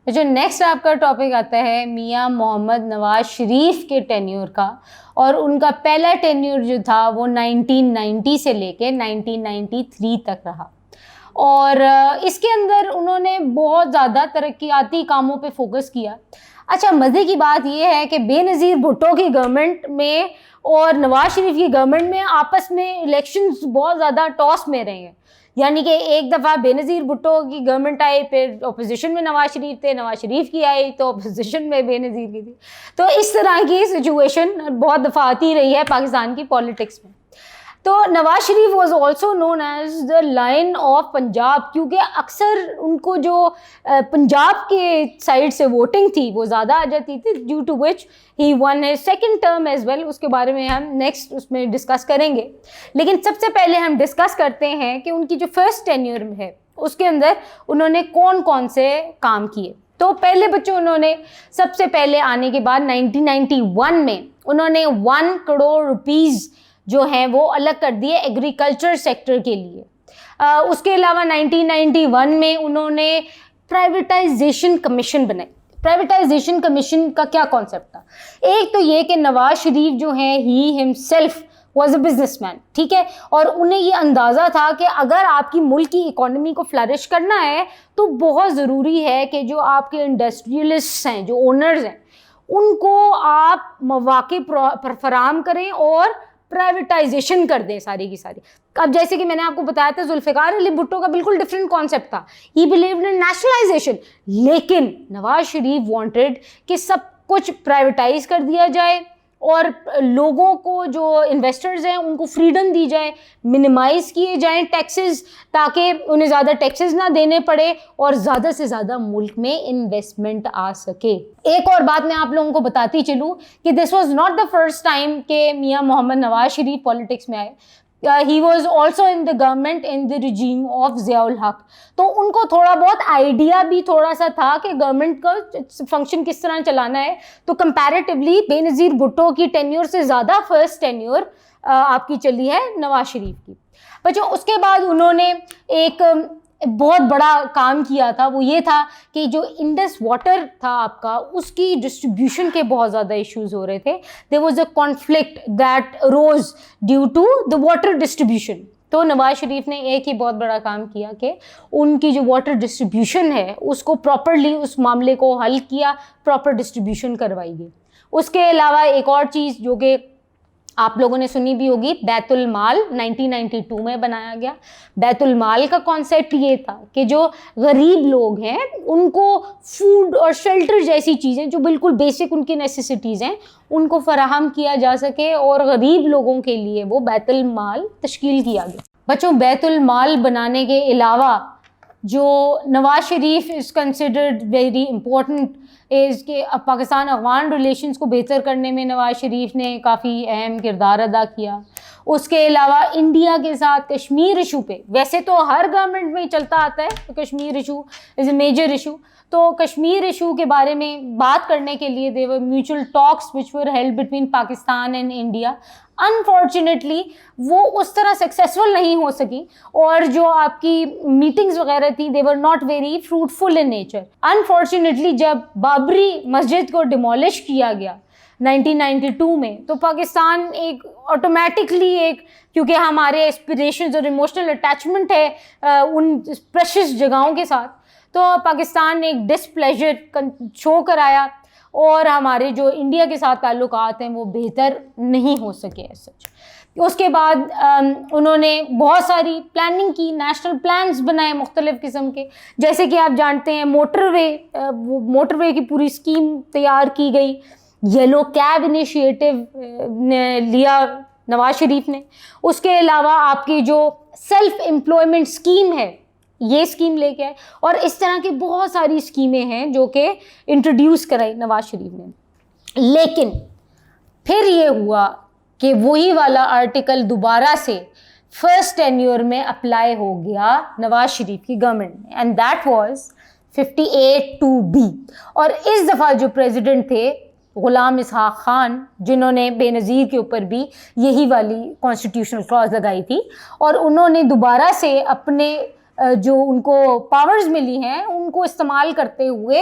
جو نیکسٹ آپ کا ٹاپک آتا ہے میاں محمد نواز شریف کے ٹینیور کا, اور ان کا پہلا ٹینیور جو تھا وہ 1990 سے لے کے 1993 تک رہا, اور اس کے اندر انہوں نے بہت زیادہ ترقیاتی کاموں پہ فوکس کیا. اچھا, مزے کی بات یہ ہے کہ بے نظیر بھٹو کی گورنمنٹ میں اور نواز شریف کی گورنمنٹ میں آپس میں الیکشنز بہت زیادہ ٹاس میں رہے ہیں. یعنی کہ ایک دفعہ بے نظیر بھٹو کی گورنمنٹ آئی, پھر اپوزیشن میں نواز شریف تھے, نواز شریف کی آئی تو اپوزیشن میں بے نظیر کی تھی. تو اس طرح کی سچویشن بہت دفعہ آتی رہی ہے پاکستان کی پالیٹکس میں. تو Nawaz Sharif was also known as the lion of Punjab, کیونکہ اکثر ان کو جو پنجاب کے سائڈ سے ووٹنگ تھی وہ زیادہ آ جاتی تھی, due to which he won his second term as well. اس کے بارے میں ہم نیکسٹ اس میں ڈسکس کریں گے. لیکن سب سے پہلے ہم ڈسکس کرتے ہیں کہ ان کی جو فرسٹ ٹینیور ہے اس کے اندر انہوں نے کون کون سے کام کیے. تو پہلے بچوں انہوں نے سب سے پہلے آنے کے بعد 1991 میں انہوں نے 1 کروڑ روپیز جو ہیں وہ الگ کر دیے ایگریکلچر سیکٹر کے لیے. اس کے علاوہ 1991 میں انہوں نے پرائیویٹائزیشن کمیشن بنائی. پرائیویٹائزیشن کمیشن کا کیا کانسیپٹ تھا؟ ایک تو یہ کہ نواز شریف جو ہیں he himself was a businessman, ٹھیک ہے, اور انہیں یہ اندازہ تھا کہ اگر آپ کی ملک کی اکانومی کو فلرش کرنا ہے تو بہت ضروری ہے کہ جو آپ کے انڈسٹریلسٹ ہیں, جو اونرز ہیں, ان کو آپ مواقع فراہم کریں اور پرائیویٹائزیشن کر دیں ساری کی ساری. اب جیسے کہ میں نے آپ کو بتایا تھا ذوالفقار علی بھٹو کا بالکل ڈفرینٹ کانسیپٹ تھا, ہی بلیوڈ ان نیشنلائزیشن, لیکن نواز شریف وانٹڈ کہ سب کچھ پرائیویٹائز کر دیا جائے اور لوگوں کو جو انویسٹرز ہیں ان کو فریڈم دی جائے, منیمائز کیے جائیں ٹیکسز تاکہ انہیں زیادہ ٹیکسز نہ دینے پڑے اور زیادہ سے زیادہ ملک میں انویسٹمنٹ آ سکے. ایک اور بات میں آپ لوگوں کو بتاتی چلوں کہ this was not the first time کہ میاں محمد نواز شریف پالیٹکس میں آئے. He was also in the government in the regime of Zia الحق. تو ان کو تھوڑا بہت آئیڈیا بھی تھوڑا سا تھا کہ گورنمنٹ کا فنکشن کس طرح چلانا ہے. تو کمپیریٹیولی بے نظیر بھٹو کی ٹینیور سے زیادہ فرسٹ ٹینیور آپ کی چلی ہے نواز شریف کی. بچوں اس کے بعد انہوں نے ایک بہت بڑا کام کیا تھا, وہ یہ تھا کہ جو انڈس واٹر تھا آپ کا, اس کی ڈسٹریبیوشن کے بہت زیادہ ایشوز ہو رہے تھے. There was a conflict that rose due to the water distribution. تو نواز شریف نے ایک ہی بہت بڑا کام کیا کہ ان کی جو واٹر ڈسٹریبیوشن ہے اس کو پراپرلی اس معاملے کو حل کیا, پراپر ڈسٹریبیوشن کروائی گئی. اس کے علاوہ ایک اور چیز جو کہ آپ لوگوں نے سنی بھی ہوگی, بیت المال 1992 میں بنایا گیا. بیت المال کا کانسیپٹ یہ تھا کہ جو غریب لوگ ہیں ان کو فوڈ اور شیلٹر جیسی چیزیں جو بالکل بیسک ان کی نیسیسٹیز ہیں ان کو فراہم کیا جا سکے, اور غریب لوگوں کے لیے وہ بیت المال تشکیل کیا گیا. بچوں بیت المال بنانے کے علاوہ جو Nawaz Sharif is considered very important is کہ پاکستان افغان ریلیشنز کو بہتر کرنے میں نواز شریف نے کافی اہم کردار ادا کیا. اس کے علاوہ انڈیا کے ساتھ کشمیر ایشو پہ, ویسے تو ہر گورنمنٹ میں چلتا آتا ہے تو Kashmir issue is a major issue, تو کشمیر ایشو کے بارے میں بات کرنے کے لیے they were mutual talks which were held between Pakistan and India. Unfortunately وہ اس طرح سکسیزفل نہیں ہو سکی, اور جو آپ کی میٹنگز وغیرہ تھی they were not very fruitful in nature. Unfortunately جب بابری مسجد کو ڈیمولش کیا گیا 1992 میں, تو پاکستان ایک آٹومیٹکلی ایک, کیونکہ ہمارے ایسپریشنز اور ایموشنل اٹیچمنٹ ہے ان پریشس جگہوں کے ساتھ, تو پاکستان نے ایک ڈسپلیجر شو کرایا اور ہمارے جو انڈیا کے ساتھ تعلقات ہیں وہ بہتر نہیں ہو سکے ایز سچ. اس کے بعد انہوں نے بہت ساری پلاننگ کی, نیشنل پلانز بنائے مختلف قسم کے, جیسے کہ آپ جانتے ہیں موٹر وے کی پوری اسکیم تیار کی گئی. یلو کیب انیشیٹو لیا نواز شریف نے. اس کے علاوہ آپ کی جو سیلف امپلائمنٹ اسکیم ہے یہ اسکیم لے کے آئے, اور اس طرح کی بہت ساری اسکیمیں ہیں جو کہ انٹروڈیوس کرائی نواز شریف نے. لیکن پھر یہ ہوا کہ وہی والا آرٹیکل دوبارہ سے فرسٹ ٹینیور میں اپلائی ہو گیا نواز شریف کی گورنمنٹ میں, اینڈ دیٹ واز 58(2)B. اور اس دفعہ جو پریزیڈنٹ تھے غلام اسحاق خان, جنہوں نے بے نظیر کے اوپر بھی یہی والی کانسٹیٹیوشنل کلاز لگائی تھی, اور انہوں نے دوبارہ سے اپنے جو ان کو پاورز ملی ہیں ان کو استعمال کرتے ہوئے